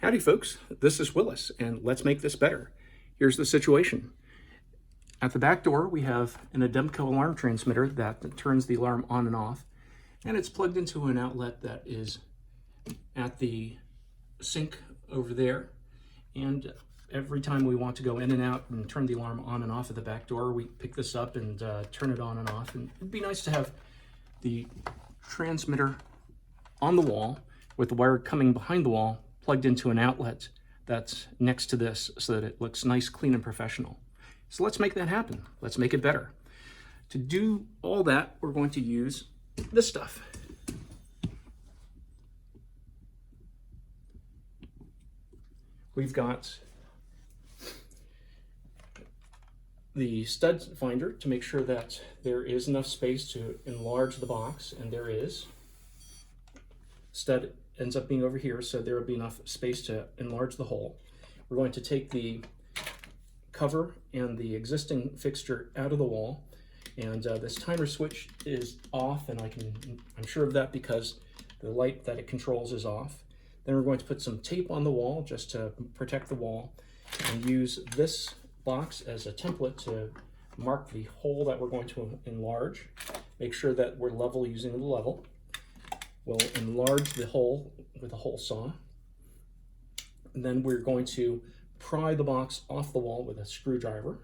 Howdy folks, this is Willis, and let's make this better. Here's the situation. At the back door, we have an Ademco alarm transmitter that turns the alarm on and off, and it's plugged into an outlet that is at the sink over there. And every time we want to go in and out and turn the alarm on and off at the back door, we pick this up and turn it on and off. And it'd be nice to have the transmitter on the wall with the wire coming behind the wall plugged into an outlet that's next to this so that it looks nice, clean, and professional. So let's make that happen. Let's make it better. To do all that, we're going to use this stuff. We've got the stud finder to make sure that there is enough space to enlarge the box, and there is. Stud ends up being over here, so there will be enough space to enlarge the hole. We're going to take the cover and the existing fixture out of the wall, and this timer switch is off, and I'm sure of that because the light that it controls is off. Then we're going to put some tape on the wall just to protect the wall, and use this box as a template to mark the hole that we're going to enlarge. Make sure that we're level using the level. We'll enlarge the hole with a hole saw, and then we're going to pry the box off the wall with a screwdriver.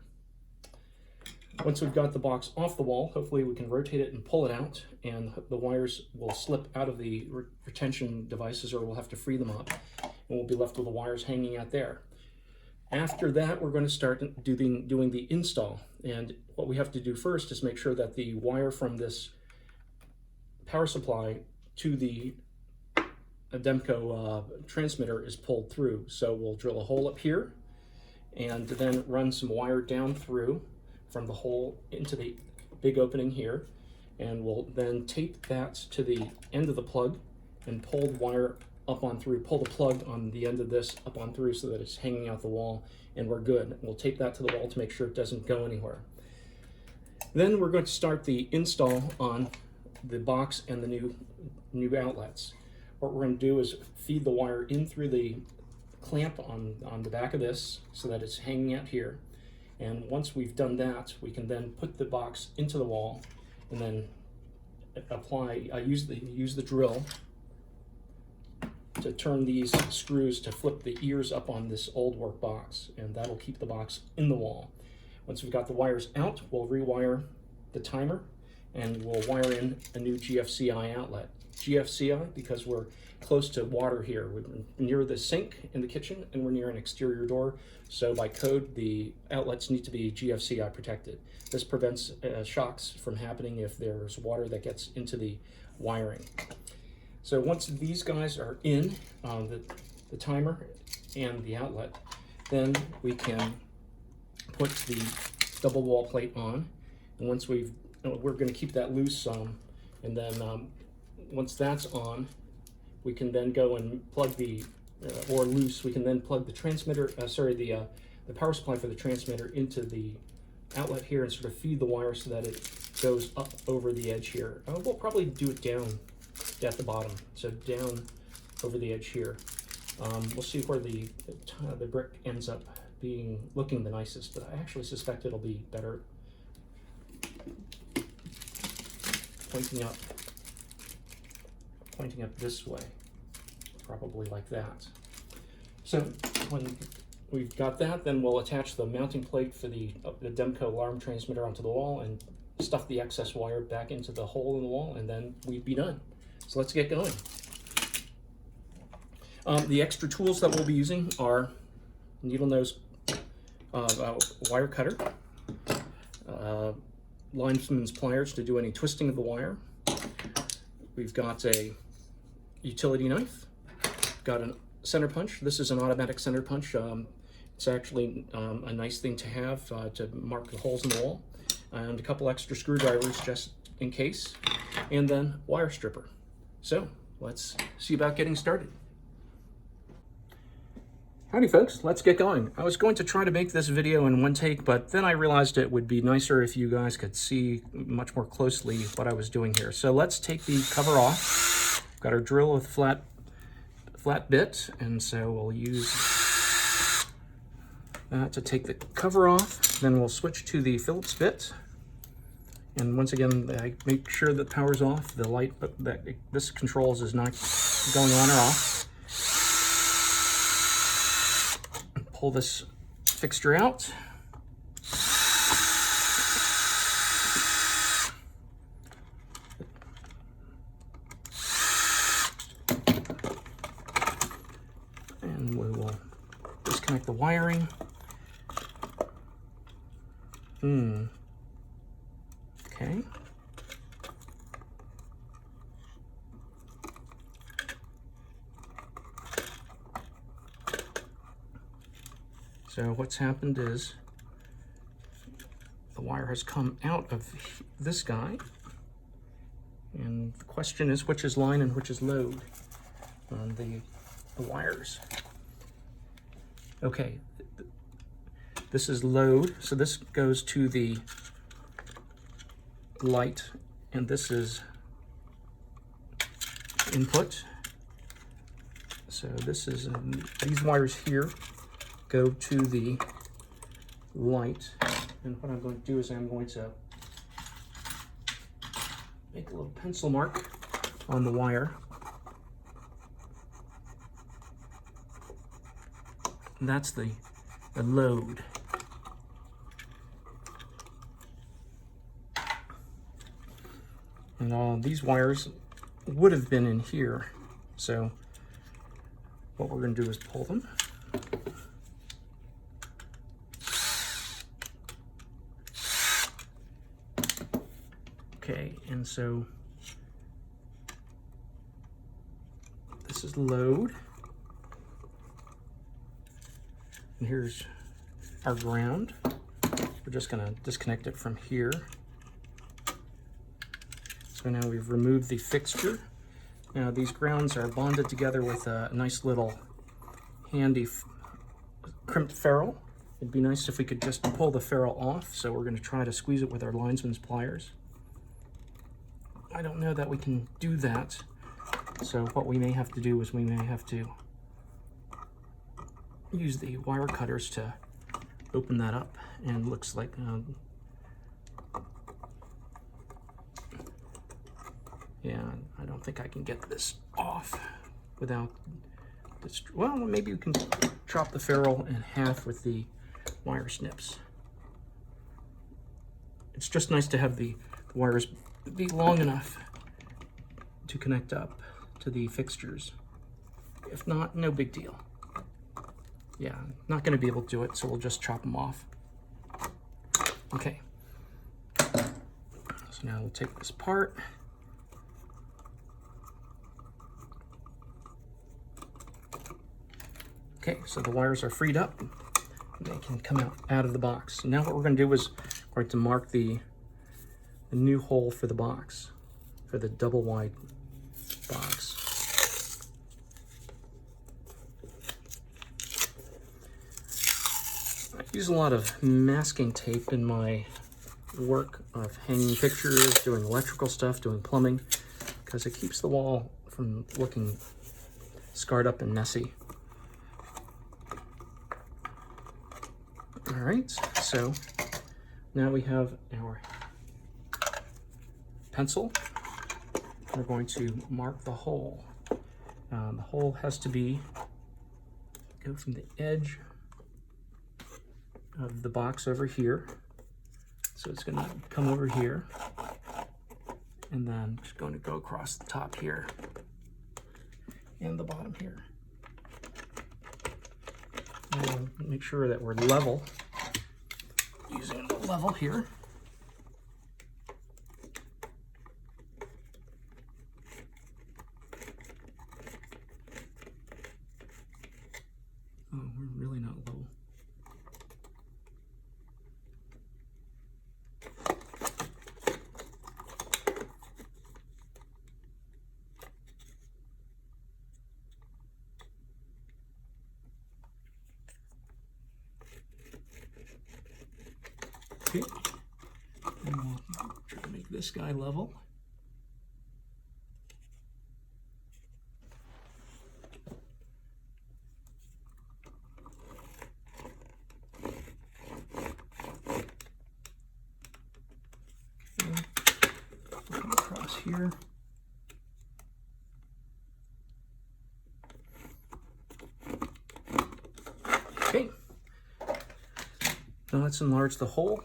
Once we've got the box off the wall, hopefully we can rotate it and pull it out, and the wires will slip out of the retention devices, or we'll have to free them up, and we'll be left with the wires hanging out there. After that, we're going to start doing the install, and what we have to do first is make sure that the wire from this power supply to the Ademco transmitter is pulled through. So we'll drill a hole up here and then run some wire down through from the hole into the big opening here, and we'll then tape that to the end of the plug and pull the wire up on through, pull the plug on the end of this up on through so that it's hanging out the wall, and we're good. We'll tape that to the wall to make sure it doesn't go anywhere. Then we're going to start the install on the box and the new outlets. What we're going to do is feed the wire in through the clamp on the back of this so that it's hanging out here. And once we've done that, we can then put the box into the wall and then use the drill to turn these screws to flip the ears up on this old work box, and that'll keep the box in the wall. Once we've got the wires out, we'll rewire the timer, and we'll wire in a new GFCI outlet. GFCI because we're close to water here. We're near the sink in the kitchen, and we're near an exterior door, so by code the outlets need to be GFCI protected. This prevents shocks from happening if there's water that gets into the wiring. So once these guys are in, the timer and the outlet, then we can put the double wall plate on, and once we're going to keep that loose, and then once that's on, we can then go and plug the, or loose, we can then plug the transmitter, the power supply for the transmitter into the outlet here and sort of feed the wire so that it goes up over the edge here. We'll probably do it down at the bottom, so down over the edge here. We'll see where the brick ends up looking the nicest, but I actually suspect it'll be better pointing up this way, probably like that. So when we've got that, then we'll attach the mounting plate for the Ademco alarm transmitter onto the wall and stuff the excess wire back into the hole in the wall, and then we'd be done. So let's get going. The extra tools that we'll be using are needle nose wire cutter, Linemans pliers to do any twisting of the wire. We've got a utility knife, got a center punch. This is an automatic center punch. It's actually a nice thing to have to mark the holes in the wall, and a couple extra screwdrivers just in case, and then wire stripper. So let's see about getting started. Howdy folks, let's get going. I was going to try to make this video in one take, but then I realized it would be nicer if you guys could see much more closely what I was doing here. So let's take the cover off. Got our drill with flat flat bit, and so we'll use that to take the cover off. Then we'll switch to the Phillips bit. And once again, I make sure that power's off. The light that this controls is not going on or off. Pull this fixture out. And we will disconnect the wiring. Okay. So what's happened is the wire has come out of this guy, and the question is which is line and which is load on the wires. Okay, this is load, so this goes to the light, and this is input. So this is these wires here go to the light, and what I'm going to do is I'm going to make a little pencil mark on the wire. And that's the load. And these wires would have been in here. So what we're going to do is pull them. Okay, and so this is load. And here's our ground. We're just going to disconnect it from here. So now we've removed the fixture. Now these grounds are bonded together with a nice little handy crimped ferrule. It'd be nice if we could just pull the ferrule off, so we're going to try to squeeze it with our linesman's pliers. I don't know that we can do that, so what we may have to do is we may have to use the wire cutters to open that up, and looks like yeah, I don't think I can get this off without this. Well, maybe you can chop the ferrule in half with the wire snips. It's just nice to have the wires be long enough to connect up to the fixtures. If not, no big deal. Yeah, not going to be able to do it, so we'll just chop them off. Okay. So now we'll take this apart. Okay, so the wires are freed up. They can come out of the box. Now what we're going to do is we're going to mark the new hole for the box, for the double wide box. I use a lot of masking tape in my work of hanging pictures, doing electrical stuff, doing plumbing, because it keeps the wall from looking scarred up and messy. All right, so now we have our pencil. We're going to mark the hole. The hole has to go from the edge of the box over here. So it's going to come over here, and then it's going to go across the top here and the bottom here. And make sure that we're level, using the level here. Oh, we're really not level. Okay, and we'll try to make this guy level. here. Okay. Now let's enlarge the hole.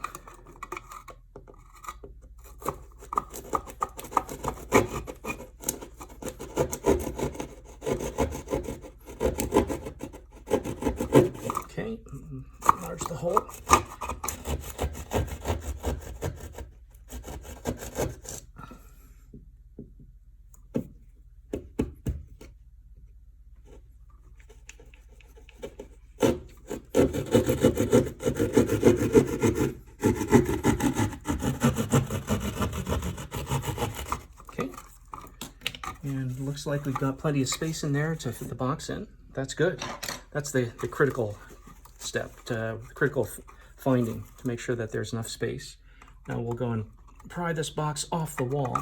Okay, enlarge the hole. Okay, and looks like we've got plenty of space in there to fit the box in. That's good. That's the critical step, critical finding, to make sure that there's enough space. Now we'll go and pry this box off the wall.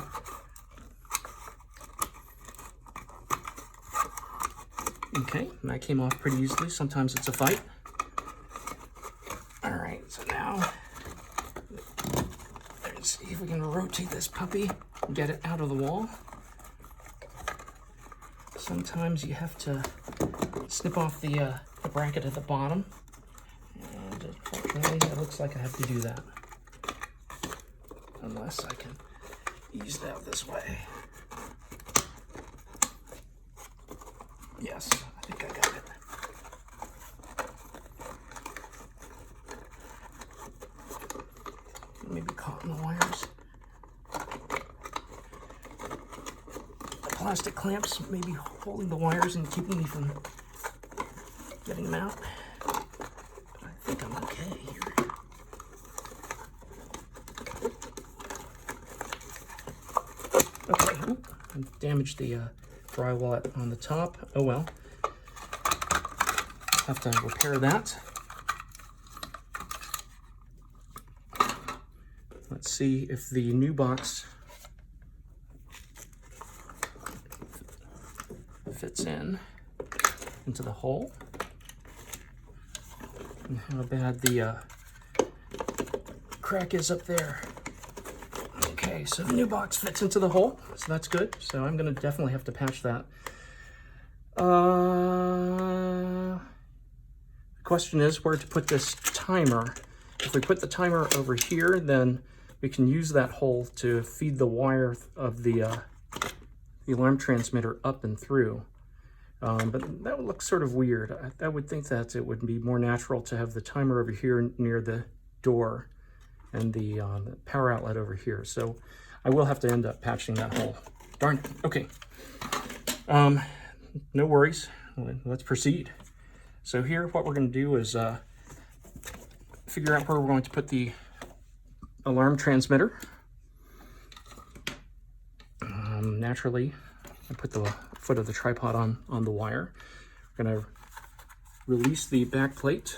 Okay, and that came off pretty easily. Sometimes it's a fight. All right, so now let's see if we can rotate this puppy and get it out of the wall. Sometimes you have to snip off the bracket at the bottom, and unfortunately it looks like I have to do that, unless I can ease it out this way. Yes, I think I got it. Maybe caught in the wires. The plastic clamps may be holding the wires and keeping me from getting them out. But I think I'm okay here. Okay, I damaged the drywall on the top. Oh well. Have to repair that. Let's see if the new box fits into the hole, and how bad the crack is up there. Okay, so the new box fits into the hole, so that's good. So I'm going to definitely have to patch that. The question is where to put this timer. If we put the timer over here, then we can use that hole to feed the wire of the alarm transmitter up and through. But that would look sort of weird. I would think that it would be more natural to have the timer over here near the door and the power outlet over here. So I will have to end up patching that hole. Darn it. Okay. No worries. Let's proceed. So here, what we're going to do is figure out where we're going to put the alarm transmitter. Naturally, I put the foot of the tripod on the wire. We're going to release the back plate.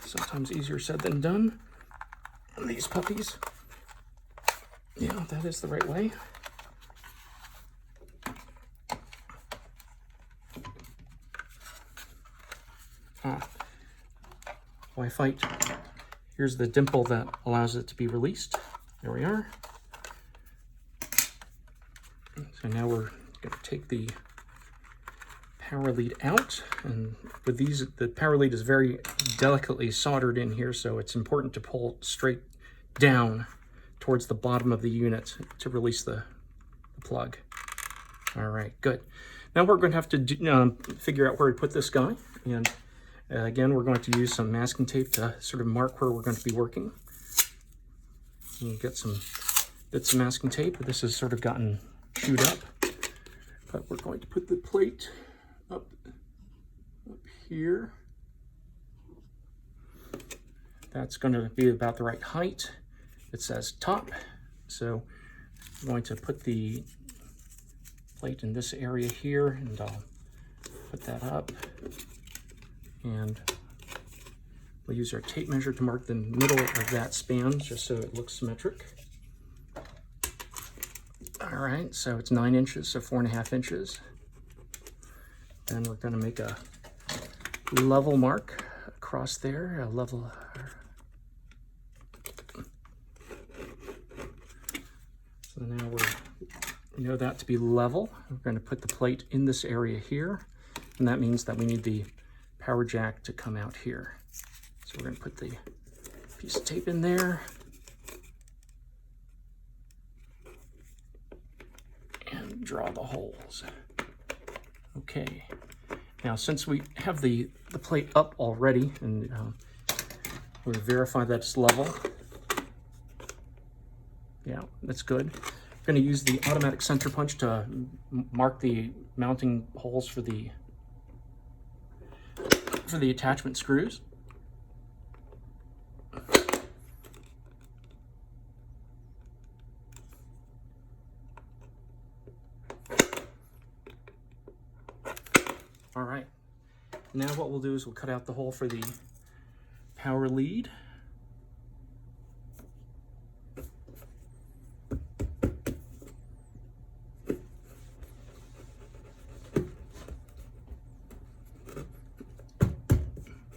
Sometimes easier said than done. These puppies. Yeah, that is the right way. Why fight? Here's the dimple that allows it to be released. There we are. So now we're going to take the power lead out, and with these, the power lead is very delicately soldered in here, so it's important to pull straight down towards the bottom of the unit to release the plug. All right, good. Now we're going to have to figure out where to put this guy, and again, we're going to use some masking tape to sort of mark where we're going to be working. You get some bits of masking tape. This has sort of gotten chewed up, but we're going to put the plate up here. That's going to be about the right height. It says top, so I'm going to put the plate in this area here, and I'll put that up. And we'll use our tape measure to mark the middle of that span, just so it looks symmetric. All right, so it's 9 inches, so 4.5 inches. Then we're going to make a level mark across there, a level. We know that to be level. We're going to put the plate in this area here, and that means that we need the power jack to come out here. So we're going to put the piece of tape in there. And draw the holes. Okay. Now, since we have the plate up already, and we'll verify that it's level. Yeah, that's good. I'm going to use the automatic center punch to mark the mounting holes for the attachment screws. All right, now what we'll do is we'll cut out the hole for the power lead.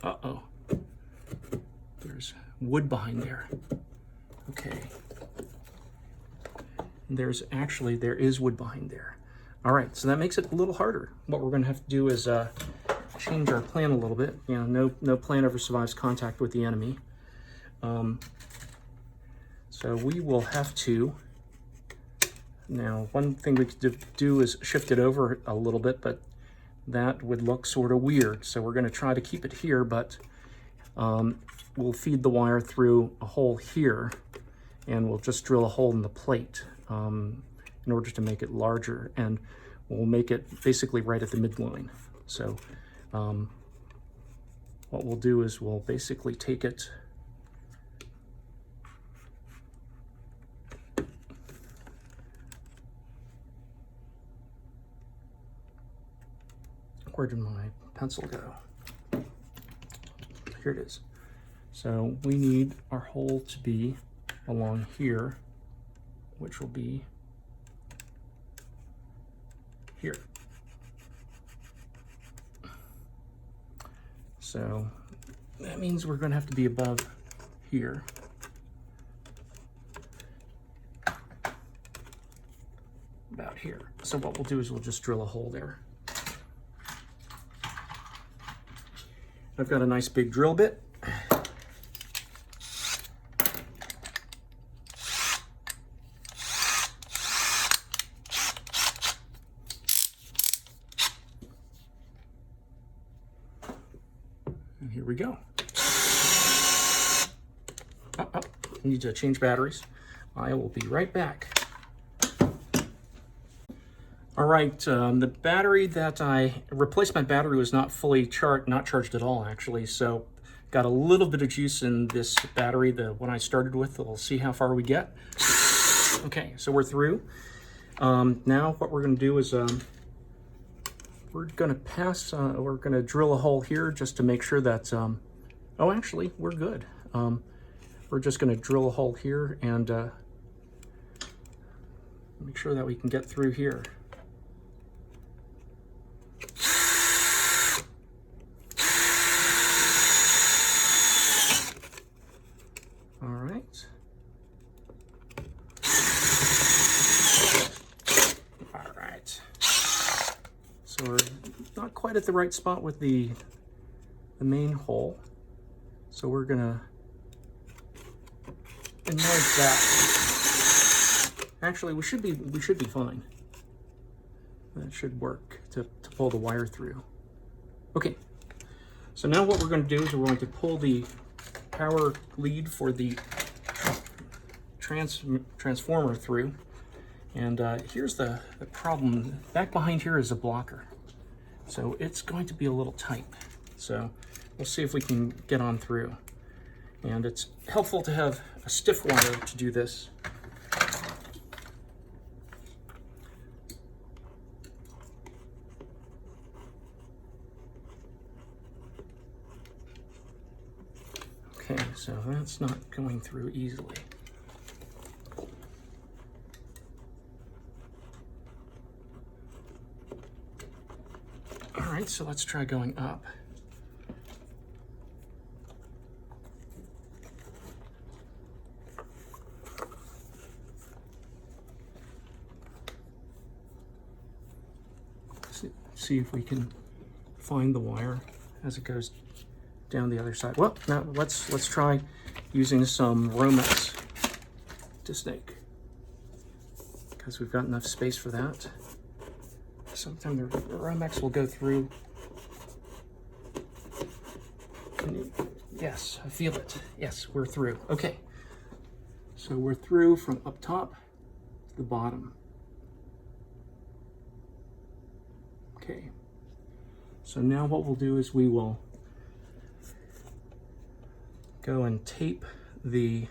Uh-oh, there's wood behind there. Okay, there is wood behind there. All right, so that makes it a little harder. What we're gonna have to do is change our plan a little bit. You know, no plan ever survives contact with the enemy. So we will have to, now one thing we could do is shift it over a little bit, but that would look sort of weird. So we're gonna try to keep it here, but we'll feed the wire through a hole here, and we'll just drill a hole in the plate in order to make it larger, and we'll make it basically right at the midline. So what we'll do is we'll basically take it where did my pencil go? Here it is. So we need our hole to be along here, which will be here. So that means we're going to have to be above here. About here. So what we'll do is we'll just drill a hole there. I've got a nice big drill bit. And here we go. I need to change batteries. I will be right back. All right, the battery that replacement battery was not fully charged at all, actually. So got a little bit of juice in this battery, the one I started with. We'll see how far we get. Okay, so we're through. Now what we're gonna do is we're gonna drill a hole here just to make sure that, oh, actually, we're good. We're just gonna drill a hole here and make sure that we can get through here. All right. All right. So we're not quite at the right spot with the main hole. So we're gonna enlarge that. Actually, we should be fine. That should work to pull the wire through. Okay. So now what we're going to do is we're going to pull the power lead for the transformer through, and here's the problem. Back behind here is a blocker, so it's going to be a little tight. So we'll see if we can get on through, and it's helpful to have a stiff wire to do this. Okay, so that's not going through easily. All right, so let's try going up. see if we can find the wire as it goes down the other side. Well, now let's try using some Romex to snake, because we've got enough space for that. Sometimes the Romex will go through. Yes, I feel it. Yes, we're through. Okay, so we're through from up top to the bottom. Okay, so now what we'll do is we will go and tape the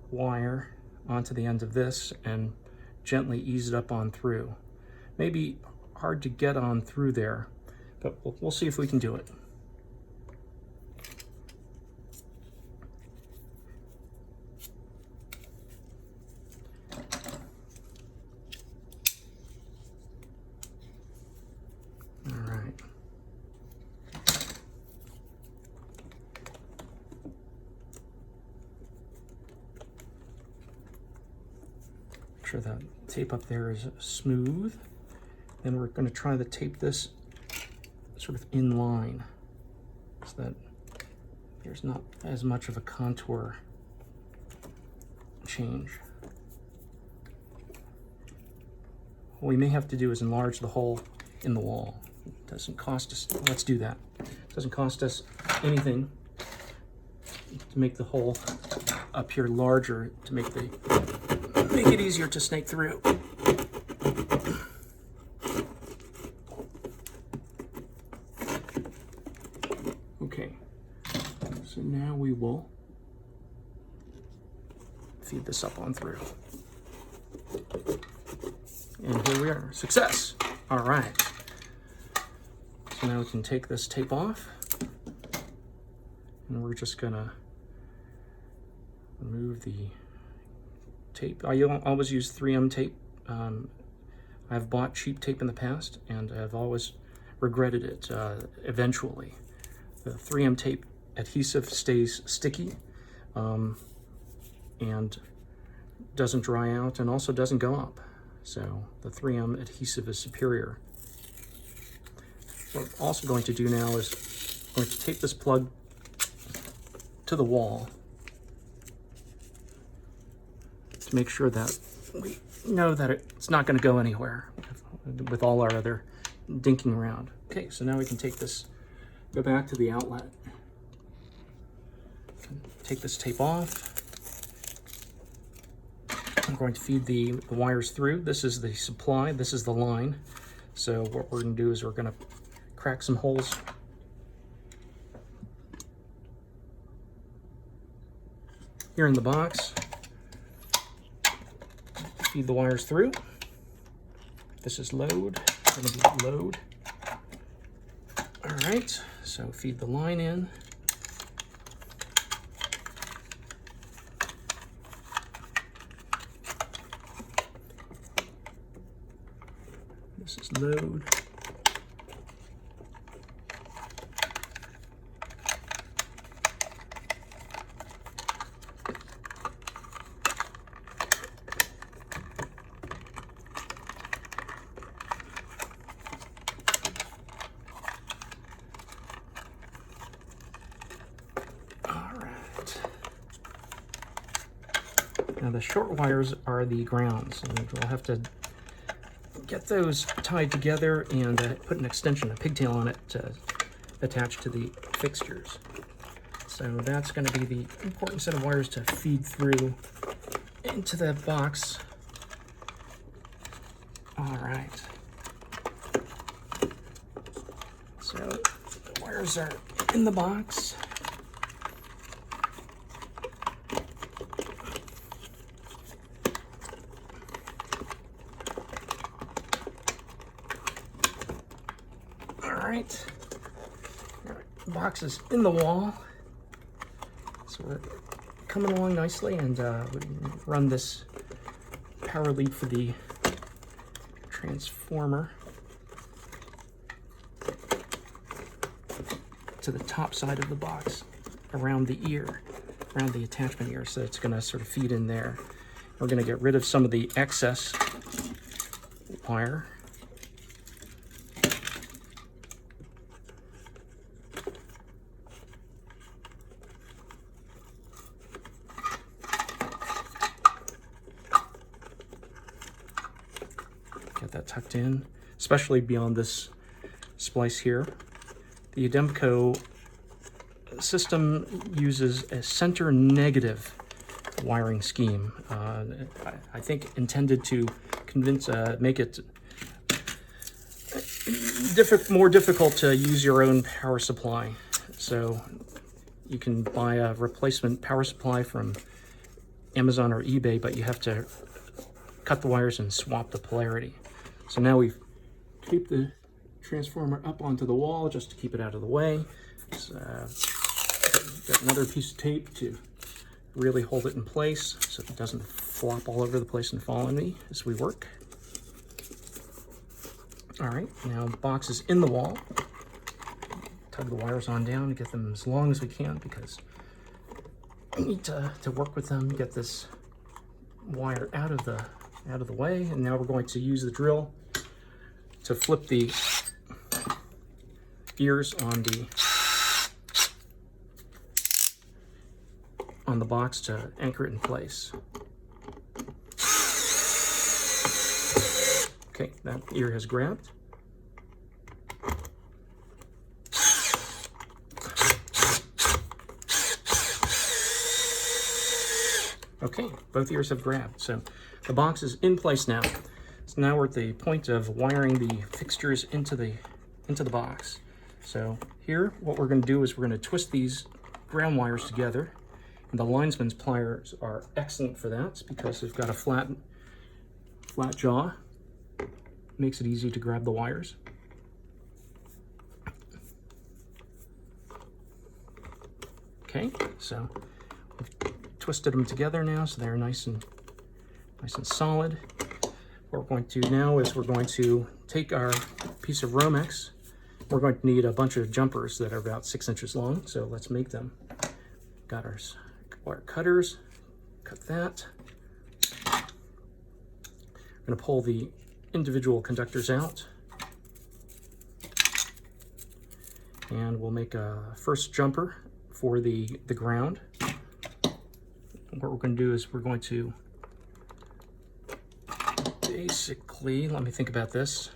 wire onto the end of this and gently ease it up on through. Maybe hard to get on through there, but we'll see if we can do it. All right. Make sure that tape up there is smooth. Then we're going to try to tape this sort of in line so that there's not as much of a contour change. What we may have to do is enlarge the hole in the wall. It doesn't cost us, let's do that. It doesn't cost us anything to make the hole up here larger to make it easier to snake through. Okay, so now we will feed this up on through. And here we are, success. All right. So now we can take this tape off, and we're just gonna remove the tape. I always use 3M tape. I've bought cheap tape in the past, and I've always regretted it eventually. The 3M tape adhesive stays sticky and doesn't dry out, and also doesn't go up. So the 3M adhesive is superior. What we're also going to do now is I'm going to tape this plug to the wall to make sure that we know that it's not going to go anywhere with all our other dinking around. Okay, so now we can take this, go back to the outlet, take this tape off. I'm going to feed the wires through. This is the supply, this is the line. So what we're going to do is we're going to crack some holes here in the box. Feed the wires through. This is load, going to be load. All right, so feed the line in. This is load. Now the short wires are the grounds, and we'll have to get those tied together and put an extension, a pigtail on it to attach to the fixtures. So that's going to be the important set of wires to feed through into the box. All right. So the wires are in the box. Right, the box is in the wall, so we're coming along nicely, and we run this power lead for the transformer to the top side of the box, around the ear, around the attachment ear, so it's going to sort of feed in there. We're going to get rid of some of the excess wire. Get that tucked in, especially beyond this splice here. The Ademco system uses a center negative wiring scheme. I think intended to make it more difficult to use your own power supply. So you can buy a replacement power supply from Amazon or eBay, but you have to cut the wires and swap the polarity. So now we've taped the transformer up onto the wall just to keep it out of the way. So, got another piece of tape to really hold it in place so it doesn't flop all over the place and fall on me as we work. All right, now the box is in the wall. Tug the wires on down to get them as long as we can because we need to work with them, get this wire out of the way. And now we're going to use the drill to flip the ears on the box to anchor it in place. Okay, that ear has grabbed. Okay, both ears have grabbed. So the box is in place now. So now we're at the point of wiring the fixtures into the box. So here, what we're going to do is we're going to twist these ground wires together. And the Linemans pliers are excellent for that because they've got a flat jaw. Makes it easy to grab the wires. Okay, so we've twisted them together now so they're nice and solid. What we're going to do now is we're going to take our piece of Romex. We're going to need a bunch of jumpers that are about 6 inches long, so let's make them. Got our wire cutters, cut that. I'm going to pull the individual conductors out. And we'll make a first jumper for the ground. What we're going to do is we're going to basically, let me think about this.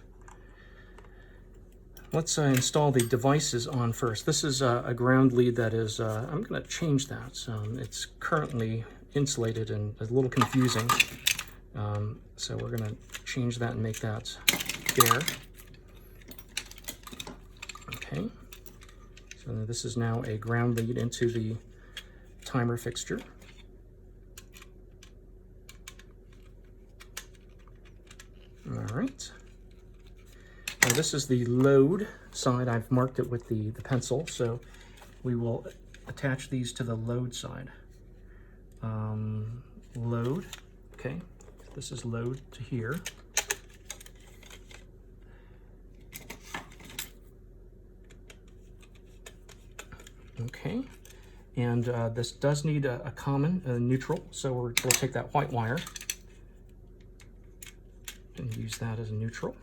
Let's install the devices on first. This is a ground lead that is, I'm going to change that. It's currently insulated and a little confusing. So we're going to change that and make that bare. Okay. So this is now a ground lead into the timer fixture. All right. Now this is the load side. I've marked it with the pencil, so we will attach these to the load side. Load, okay. This is load to here. Okay, and this does need a common neutral, so we'll take that white wire and use that as a neutral.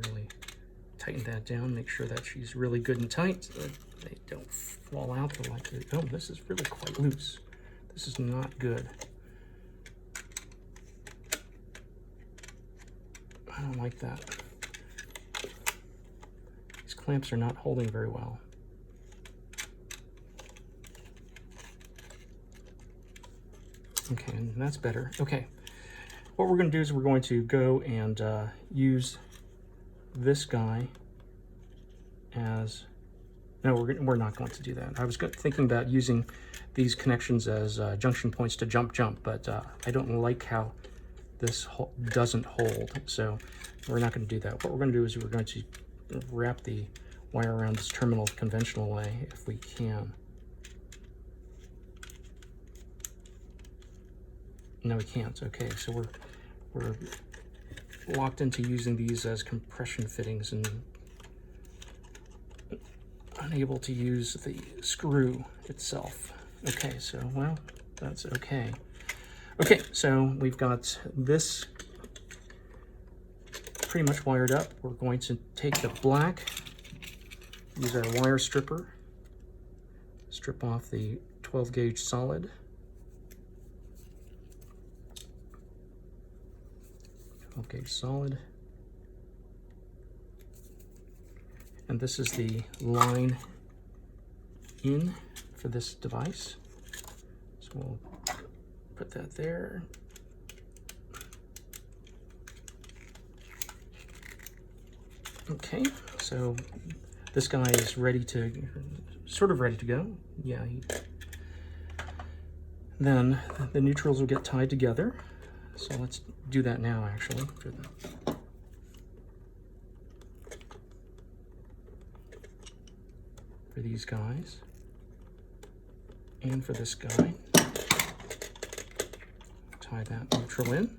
Really tighten that down, make sure that she's really good and tight so that they don't fall out. Oh, this is really quite loose. This is not good. I don't like that. These clamps are not holding very well. Okay, and that's better. Okay, what we're going to do is we're going to go and use this guy as, no, we're not going to do that. I was thinking about using these connections as junction points to jump, but I don't like how this doesn't hold, so we're not going to do that. What we're going to do is we're going to wrap the wire around this terminal the conventional way if we can. No, we can't. Okay, so we're locked into using these as compression fittings, and unable to use the screw itself. Okay, so, well, that's okay. Okay, so we've got this pretty much wired up. We're going to take the black, use our wire stripper, strip off the 12 gauge solid. 12 gauge solid. And this is the line in for this device. So we'll put that there. Okay, so this guy is ready to, sort of ready to go. Yeah. Then the neutrals will get tied together. So let's do that now, actually. For these guys. And for this guy. Tie that neutral in.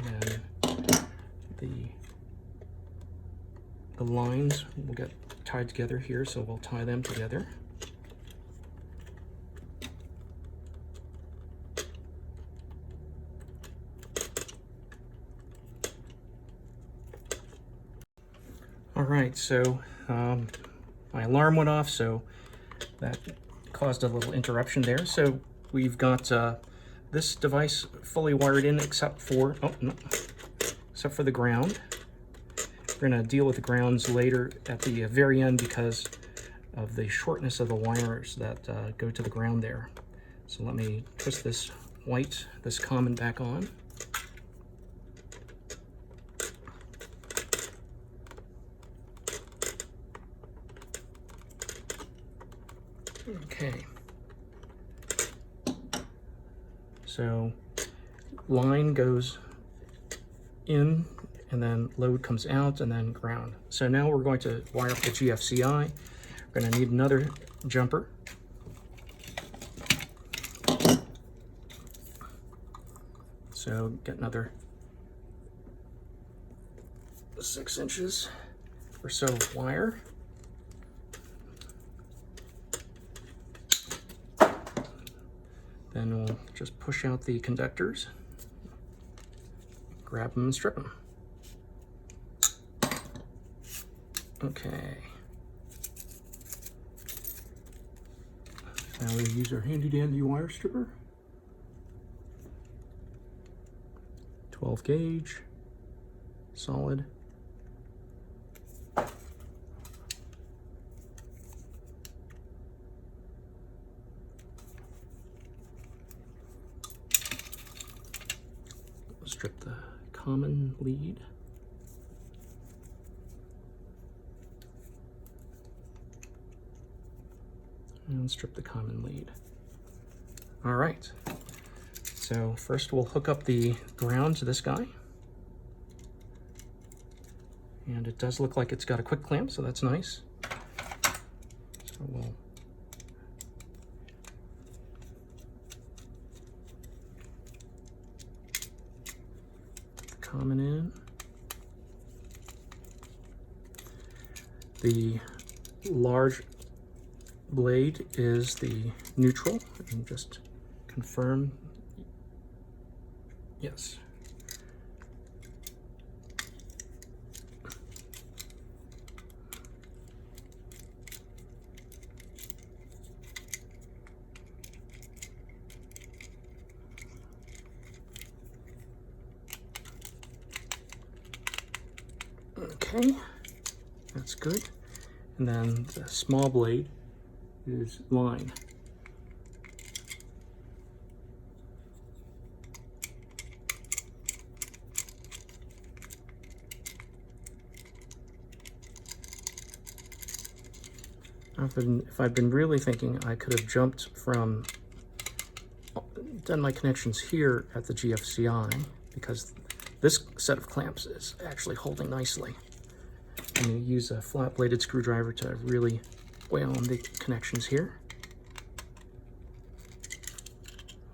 And the lines will get tied together here, so we'll tie them together. All right, so my alarm went off, so that caused a little interruption there. So we've got this device fully wired in except for, oh no, except for the ground. We're going to deal with the grounds later at the very end because of the shortness of the wires that go to the ground there. So let me twist this white, this common back on. Okay. So line goes in, and then load comes out, and then ground. So now we're going to wire up the GFCI. We're going to need another jumper. So get another 6 inches or so of wire. Then we'll just push out the conductors, grab them and strip them. Okay. Now we use our handy dandy wire stripper. 12 gauge, solid. Strip the common lead. And strip the common lead. All right. So first we'll hook up the ground to this guy. And it does look like it's got a quick clamp, so that's nice. So we'll common in. The large blade is the neutral, and just confirm. Yes. Okay, that's good. And then the small blade is line. If I'd been really thinking, I could have jumped from, done my connections here at the GFCI, because this set of clamps is actually holding nicely. I'm going to use a flat-bladed screwdriver to really oil on the connections here.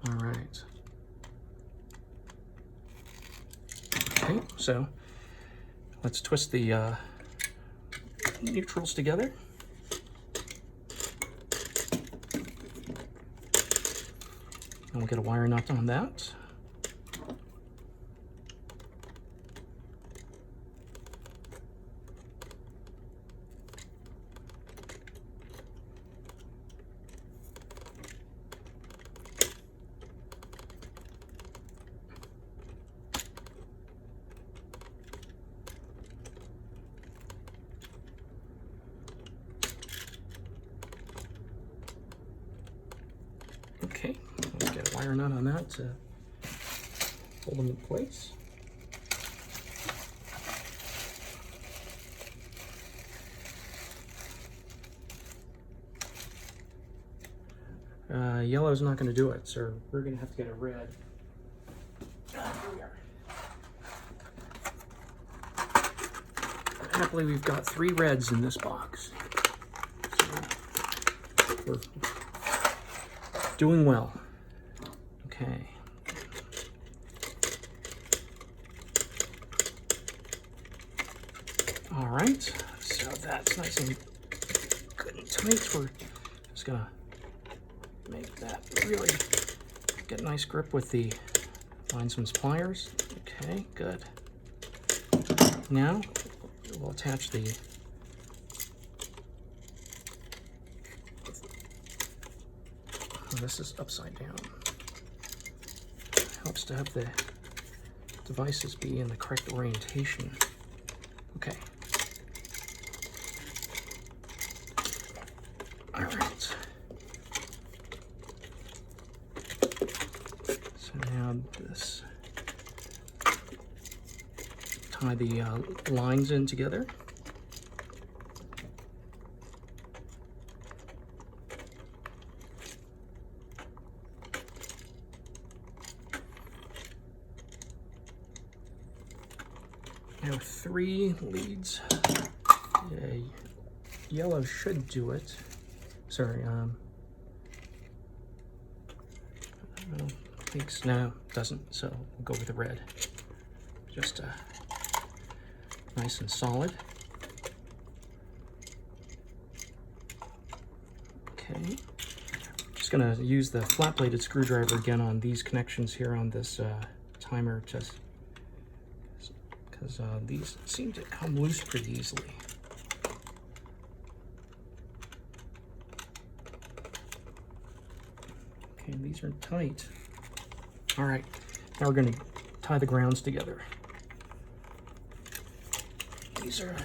All right. Okay, so let's twist the neutrals together. And we'll get a wire nut on that. Okay, let's get a wire nut on that to hold them in place. Yellow's not going to do it, so we're going to have to get a red. Here we are. Happily, we've got 3 reds in this box. So we're doing well. Okay. All right, so that's nice and good and tight. We're just gonna make that really get a nice grip with the Linemans pliers. Okay, good. Now we'll attach the this is upside down. Helps to have the devices be in the correct orientation. Okay. All right. So now this, tie the lines in together. Now 3 leads. Yellow should do it. Sorry, I don't think so. No, it doesn't. So we'll go with the red. Just nice and solid. Okay. Just gonna use the flat-bladed screwdriver again on these connections here on this timer, just because these seem to come loose pretty easily. Okay, these are tight. All right, now we're going to tie the grounds together. These are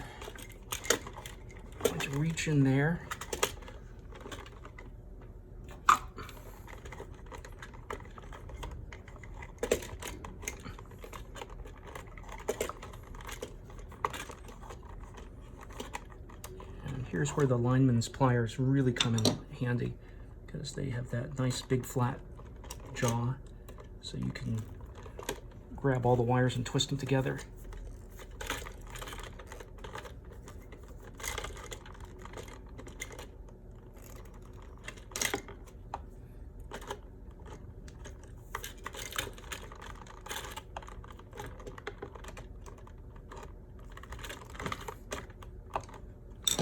going to reach in there. Here's where the Linemans pliers really come in handy, because they have that nice big flat jaw, so you can grab all the wires and twist them together.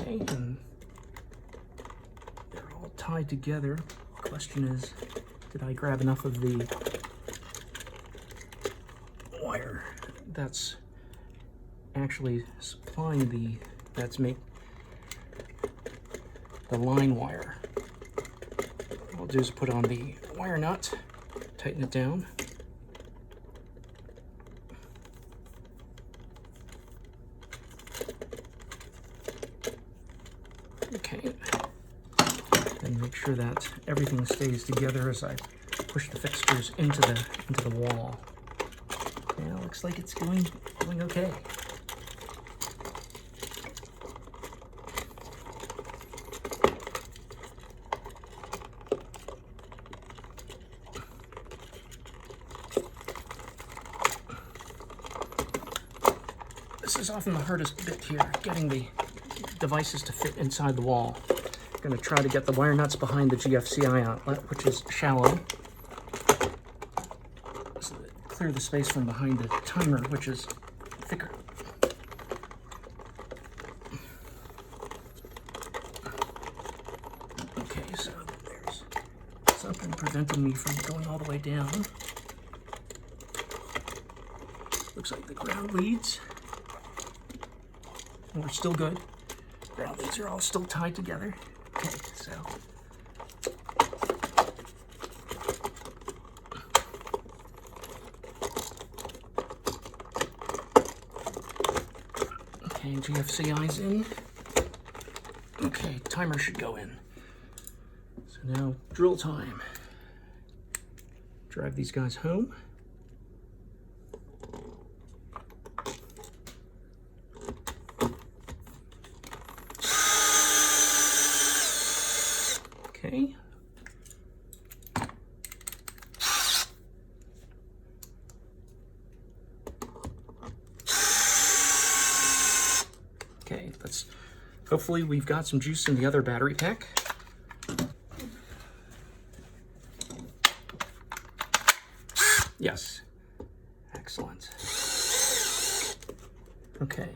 And they're all tied together. The question is, did I grab enough of the wire that's actually supplying the, the line wire? What I'll do is put on the wire nut, tighten it down. Okay, and make sure that everything stays together as I push the fixtures into the wall. Yeah, looks like it's going okay. This is often the hardest bit here, getting the devices to fit inside the wall. I'm going to try to get the wire nuts behind the GFCI outlet, which is shallow, so that clear the space from behind the timer, which is preventing me from going all the way down. Looks like the ground leads. And we're still good. Ground leads are all still tied together. Okay, so. Okay, GFCI's in. Okay, timer should go in. So now, drill time. Drive these guys home. Okay. Okay, hopefully we've got some juice in the other battery pack. Yes. Excellent. Okay.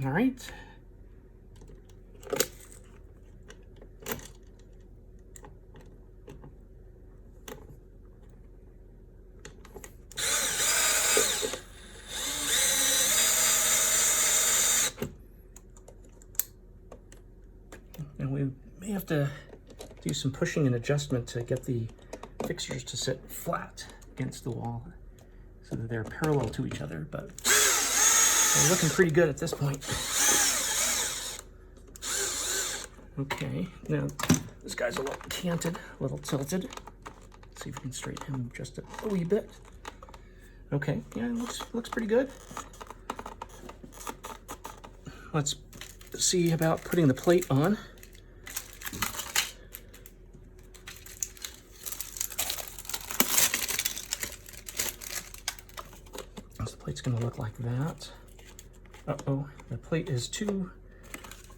All right. And we may have to do some pushing and adjustment to get the fixtures to sit flat against the wall so that they're parallel to each other, but they're looking pretty good at this point. Okay, now this guy's a little canted, a little tilted. Let's see if we can straighten him just a wee bit. Okay, yeah, it looks pretty good. Let's see about putting the plate on. So the plate's going to look like that. Uh-oh, the plate is too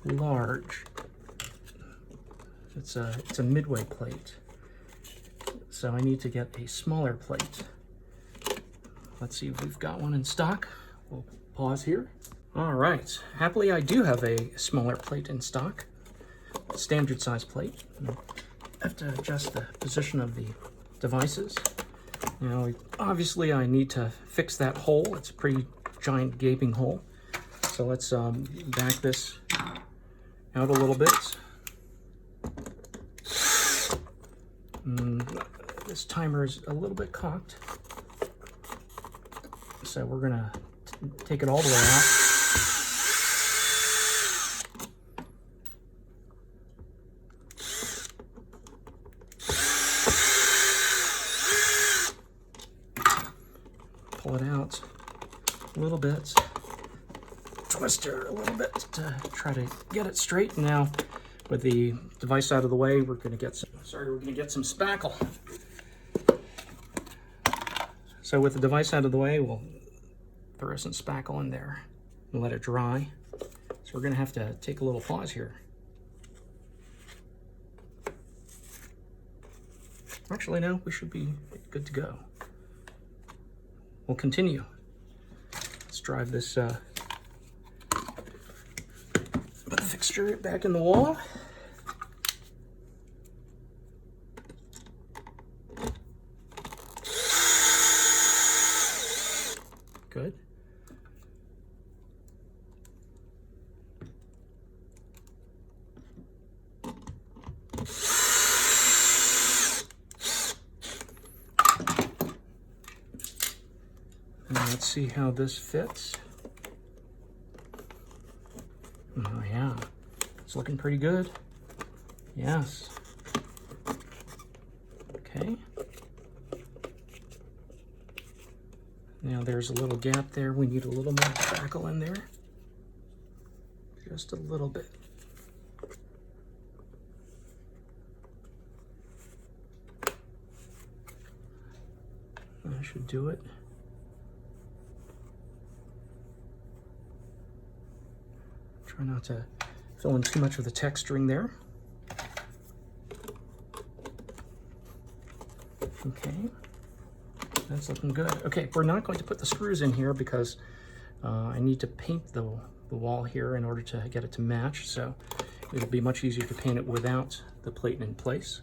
large. It's a midway plate. So I need to get a smaller plate. Let's see if we've got one in stock. We'll pause here. All right, happily I do have a smaller plate in stock, a standard size plate. I have to adjust the position of the devices. Now, obviously I need to fix that hole. It's a pretty giant gaping hole. So let's back this out a little bit. This timer is a little bit cocked. So we're gonna take it all the way out. Pull it out a little bit. Twist her a little bit to try to get it straight. Now, with the device out of the way, we're gonna get some spackle. So with the device out of the way, we'll throw some spackle in there and let it dry. So we're gonna have to take a little pause here. Actually, no, we should be good to go. We'll continue. Let's drive this, put the fixture back in the wall. Good. And let's see how this fits. Oh yeah, it's looking pretty good. Yes. Okay. Now there's a little gap there. We need a little more spackle in there. Just a little bit. That should do it. Try not to fill in too much of the texturing there. Okay. That's looking good. Okay, we're not going to put the screws in here because I need to paint the the wall here in order to get it to match, so it'll be much easier to paint it without the plate in place.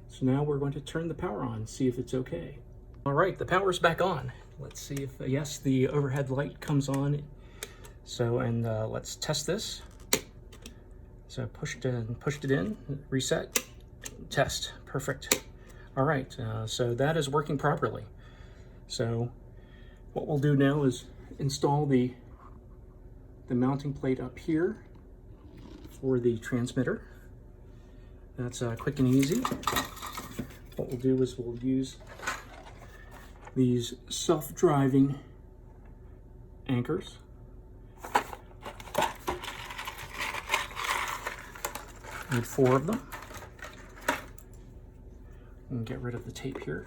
So now we're going to turn the power on, see if it's okay. All right, the power's back on. Let's see if, yes, the overhead light comes on. So, and let's test this. So pushed it in, reset, test, perfect. All right, so that is working properly. So what we'll do now is install the mounting plate up here for the transmitter. That's quick and easy. What we'll do is we'll use these self-driving anchors. Need 4 of them. And get rid of the tape here.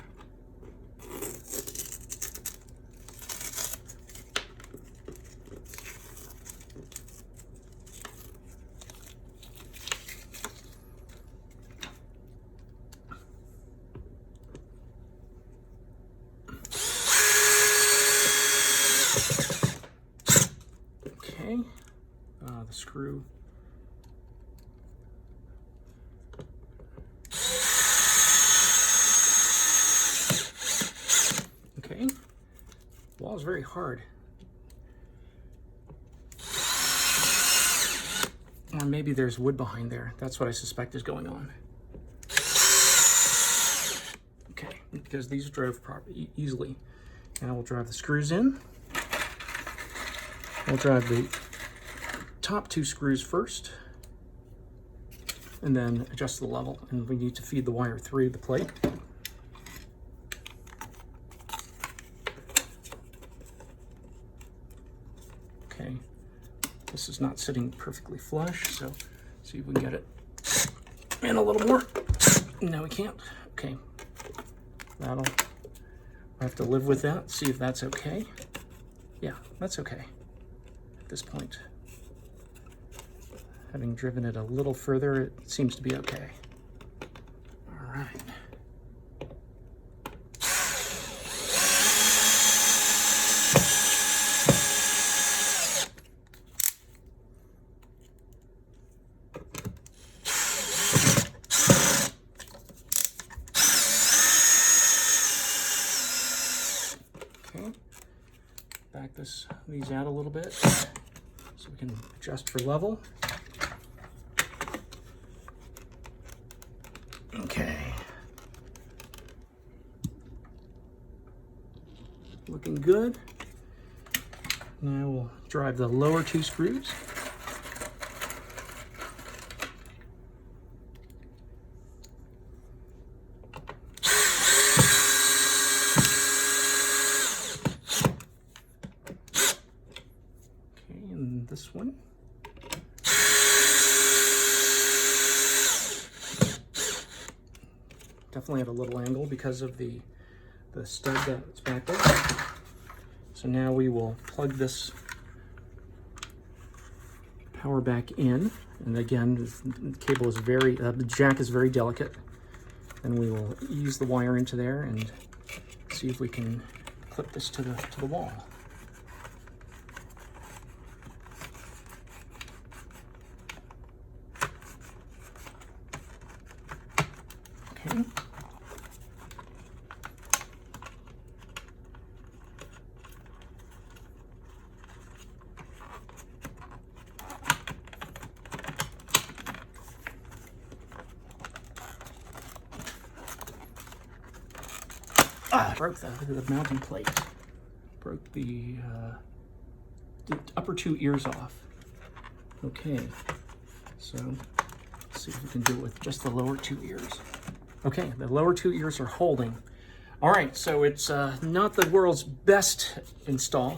Okay, the screw. Okay, the wall is very hard. Or maybe there's wood behind there. That's what I suspect is going on. Okay, because these drove easily. And I will drive the screws in. I'll drive the top 2 screws first, and then adjust the level. And we need to feed the wire through the plate. Okay, this is not sitting perfectly flush, so see if we can get it in a little more. No, we can't. Okay, I have to live with that, see if that's okay. Yeah, that's okay at this point. Having driven it a little further, it seems to be okay. All right. Okay, back these out a little bit so we can adjust for level. Okay. Looking good. Now we'll drive the lower 2 screws. Okay, and this one. Definitely at a little angle because of the stud that's back there. So now we will plug this power back in, and again, the cable is the jack is very delicate, and we will ease the wire into there and see if we can clip this to the wall. Okay. I broke the mounting plate. Broke the upper 2 ears off. Okay, so let's see if we can do it with just the lower 2 ears. Okay, the lower 2 ears are holding. All right, so it's not the world's best install,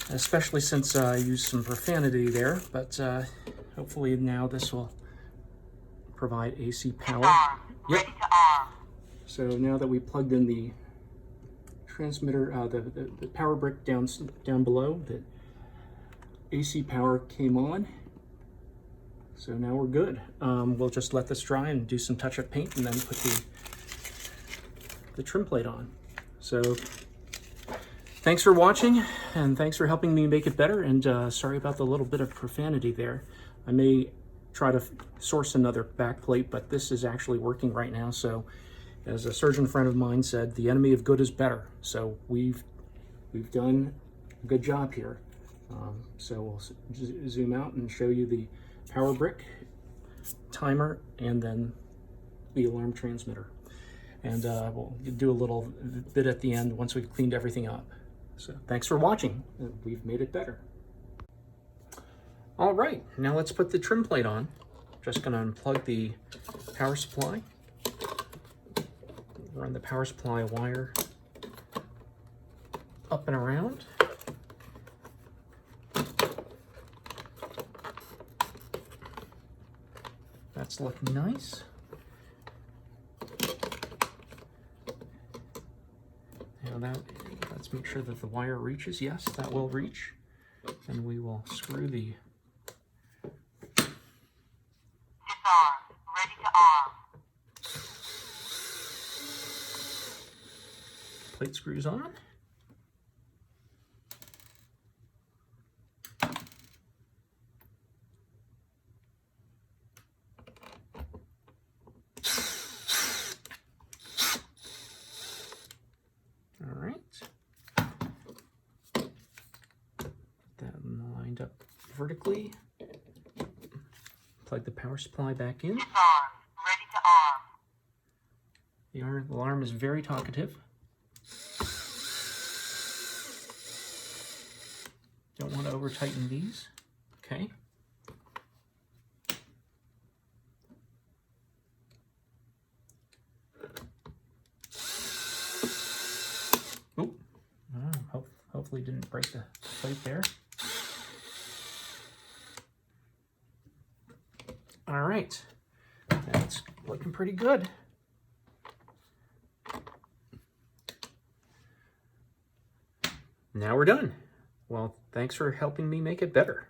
especially since I used some profanity there, but hopefully now this will provide AC power. Yep. So now that we plugged in the transmitter, the power brick down below, the AC power came on. So now we're good. We'll just let this dry and do some touch-up paint and then put the trim plate on. So Thanks for watching, and thanks for helping me make it better, and sorry about the little bit of profanity there. I may try to source another back plate, but this is actually working right now. So as a surgeon friend of mine said, the enemy of good is better. So we've done a good job here. So we'll zoom out and show you the power brick, timer, and then the alarm transmitter. And we'll do a little bit at the end once we've cleaned everything up. So thanks for watching. We've made it better. All right, now let's put the trim plate on. Just gonna unplug the power supply. Run the power supply wire up and around. That's looking nice. Now let's make sure that the wire reaches. Yes, that will reach. And we will screw the disarm, ready to arm. plate screws on. All right. That lined up vertically. Plug the power supply back in. Disarm, ready to arm. The alarm is very talkative. Don't want to over tighten these. Okay. Oop. Hopefully didn't break the plate there. All right. That's looking pretty good. Now we're done. Well, thanks for helping me make it better.